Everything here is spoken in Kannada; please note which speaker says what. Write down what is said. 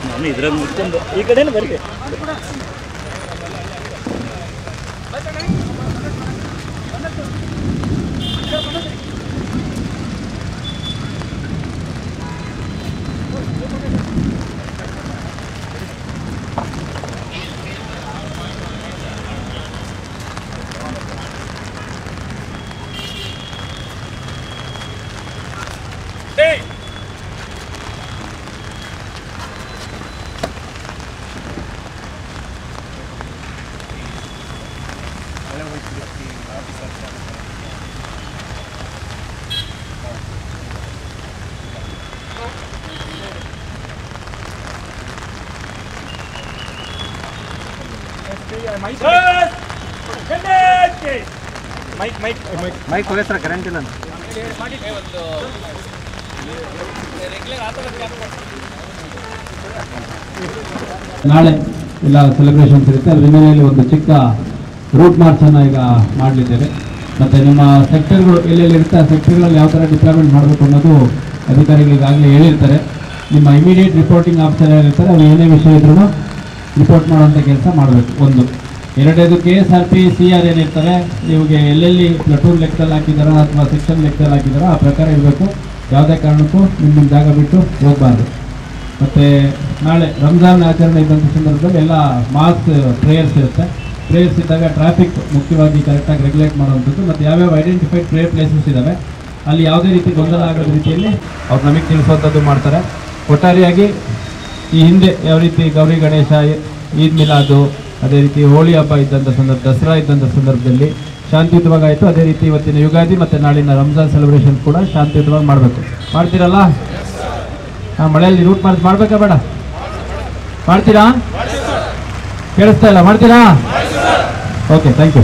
Speaker 1: ನಾನು ಇದ್ರಲ್ಲಿ ಮುಟ್ಕೊಂಡು ಈ ಕಡೆನೇ ಬರಿಗೆ
Speaker 2: ಮೈಕ್ ಹೋಗಿಸ್ರ ಕರೆಂಟ್ ಇಲ್ಲ
Speaker 3: ನಾಳೆ ಎಲ್ಲ ಸೆಲೆಬ್ರೇಷನ್ಸ್ ಇರುತ್ತೆ. ಅದ್ರ ಹಿನ್ನೆಲೆಯಲ್ಲಿ ಒಂದು ಚಿಕ್ಕ ರೂಟ್ ಮಾರ್ಚನ್ನು ಈಗ ಮಾಡಲಿದ್ದೇವೆ. ಮತ್ತು ನಿಮ್ಮ ಸೆಕ್ಟರ್ಗಳು ಎಲ್ಲೆಲ್ಲಿ ಇರುತ್ತೆ ಆ ಸೆಕ್ಟರ್ಗಳಲ್ಲಿ ಯಾವ ಥರ ಡಿಪ್ಲಾಯ್ಮೆಂಟ್ ಮಾಡಬೇಕು ಅನ್ನೋದು ಅಧಿಕಾರಿಗಳು ಈಗಾಗಲೇ ಹೇಳಿರ್ತಾರೆ. ನಿಮ್ಮ ಇಮಿಡಿಯೇಟ್ ರಿಪೋರ್ಟಿಂಗ್ ಆಫೀಸರ್ ಏನಿರ್ತಾರೆ ಅವ್ರು ಏನೇ ವಿಷಯ ಇದ್ರೂ ರಿಪೋರ್ಟ್ ಮಾಡುವಂಥ ಕೆಲಸ ಮಾಡಬೇಕು. ಒಂದು ಎರಡನೇದು KSRP CR ಏನಿರ್ತಾರೆ ನಿಮಗೆ ಎಲ್ಲೆಲ್ಲಿ ಪ್ಲಟೂನ್ ಲೆಕ್ಕದಲ್ಲಿ ಹಾಕಿದಾರೋ ಅಥವಾ ಸೆಕ್ಷನ್ ಲೆಕ್ಕದಲ್ಲಿ ಹಾಕಿದಾರೋ ಆ ಪ್ರಕಾರ ಇರಬೇಕು. ಯಾವುದೇ ಕಾರಣಕ್ಕೂ ನಿಮ್ಮ ಜಾಗ ಬಿಟ್ಟು ಹೋಗಬಾರ್ದು. ಮತ್ತು ನಾಳೆ ರಂಜಾನ್ ಆಚರಣೆ ಇದ್ದಂಥ ಸಂದರ್ಭದಲ್ಲಿ ಎಲ್ಲ ಮಾಸ್ ಪ್ರೇಯರ್ಸ್ ಇರುತ್ತೆ. ಪ್ರೇಯರ್ಸ್ ಇದ್ದಾಗ ಟ್ರಾಫಿಕ್ ಮುಖ್ಯವಾಗಿ ಕರೆಕ್ಟಾಗಿ ರೆಗ್ಯುಲೇಟ್ ಮಾಡುವಂಥದ್ದು ಮತ್ತು ಯಾವ್ಯಾವ ಐಡೆಂಟಿಫೈಡ್ ಪ್ರೇಯರ್ ಪ್ಲೇಸಸ್ ಇದ್ದಾವೆ ಅಲ್ಲಿ ಯಾವುದೇ ರೀತಿ ಗೊಂದಲ ಆಗದ ರೀತಿಯಲ್ಲಿ ಅವ್ರು ನಮಗೆ ತಿಳಿಸುವಂಥದ್ದು ಮಾಡ್ತಾರೆ. ಒಟ್ಟಾರೆಯಾಗಿ ಈ ಹಿಂದೆ ಯಾವ ರೀತಿ ಗೌರಿ ಗಣೇಶ, ಈದ್ ಮಿಲಾದು, ಅದೇ ರೀತಿ ಹೋಳಿ ಹಬ್ಬ ಇದ್ದಂಥ ಸಂದರ್ಭ, ದಸರಾ ಇದ್ದಂಥ ಸಂದರ್ಭದಲ್ಲಿ ಶಾಂತಿಯುತವಾಗಿ ಆಯಿತು. ಅದೇ ರೀತಿ ಇವತ್ತಿನ ಯುಗಾದಿ ಮತ್ತು ನಾಳಿನ ರಂಜಾನ್ ಸೆಲೆಬ್ರೇಷನ್ ಕೂಡ ಶಾಂತಿಯುತವಾಗಿ ಮಾಡಬೇಕು. ಮಾಡ್ತೀರಲ್ಲ? ಹಾಂ, ಮಳೆಯಲ್ಲಿ ರೂಟ್ ಮಾರ್ಚ್ ಮಾಡಬೇಕಾ ಬೇಡ? ಮಾಡ್ತೀರಾ? ಕೇಳಿಸ್ತಾ ಇಲ್ಲ? ಮಾಡ್ತೀರಾ? Okay, thank you.